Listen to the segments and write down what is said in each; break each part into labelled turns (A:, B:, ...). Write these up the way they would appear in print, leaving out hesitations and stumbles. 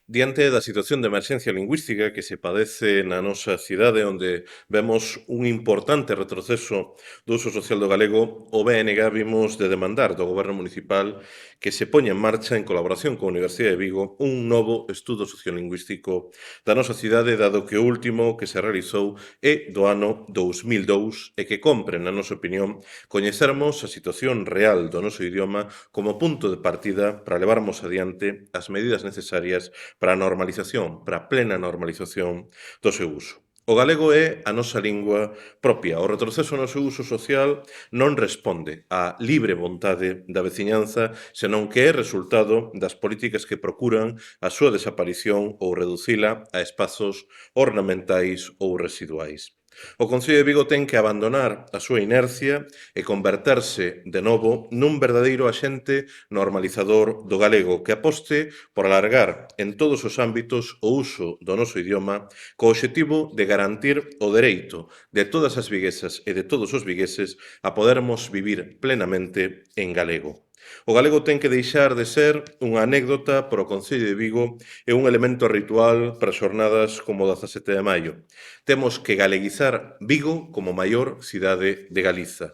A: Diante da situación de emerxencia lingüística que se padece na nosa cidade, onde vemos un importante retroceso do uso social do galego, o BNG vimos de demandar do Goberno municipal que se poña en marcha, en colaboración coa Universidade de Vigo, un novo estudo sociolingüístico da nosa cidade, dado que o último que se realizou é do ano 2002 e que compre, na nosa opinión, coñecermos a situación real do noso idioma como punto de partida para levarmos adiante as medidas necesarias para a normalización, para a plena normalización do seu uso. O galego é a nosa lingua propia. O retroceso no seu uso social non responde á libre vontade da veciñanza, senón que é resultado das políticas que procuran a súa desaparición ou reducila a espazos ornamentais ou residuais. O Concello de Vigo ten que abandonar a súa inercia e converterse de novo nun verdadeiro axente normalizador do galego que aposte por alargar en todos os ámbitos o uso do noso idioma co obxectivo de garantir o dereito de todas as viguesas e de todos os vigueses a podermos vivir plenamente en galego. O galego ten que deixar de ser unha anécdota para o Concello de Vigo e un elemento ritual para xornadas como o 17 de maio. Temos que galeguizar Vigo como maior cidade de Galiza.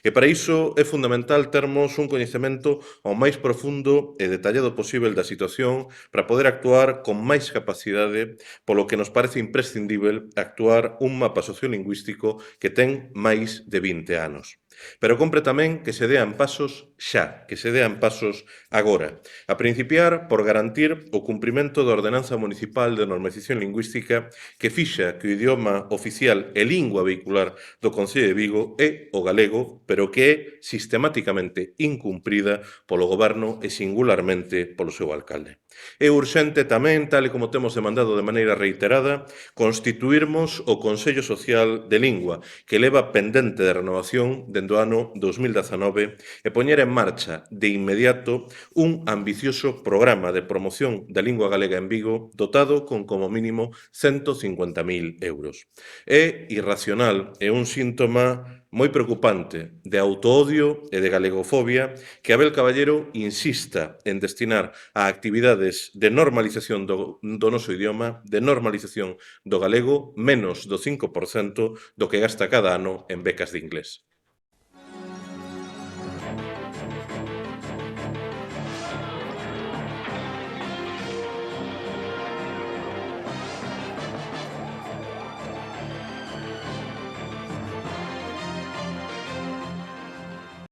A: E para iso é fundamental termos un coñecemento ao máis profundo e detallado posible da situación para poder actuar con máis capacidade, polo que nos parece imprescindível actuar un mapa sociolingüístico que ten máis de 20 anos. Pero compre tamén que se dean pasos xa, que se dean pasos agora, a principiar por garantir o cumprimento da Ordenanza Municipal de Normalización Lingüística que fixa que o idioma oficial e lingua vehicular do Concello de Vigo é o galego, pero que é sistemáticamente incumprida polo Goberno e singularmente polo seu alcalde. É urxente tamén, tal e como temos demandado de maneira reiterada, constituirmos o Consello Social de Lingua, que leva pendente de renovación dende o ano 2019 e poñer en marcha de inmediato un ambicioso programa de promoción da lingua galega en Vigo dotado con como mínimo 150.000 euros. É irracional e un síntoma moi preocupante de autoodio e de galegofobia que Abel Caballero insista en destinar a actividades de normalización do noso idioma, de normalización do galego, menos do 5% do que gasta cada ano en becas de inglés.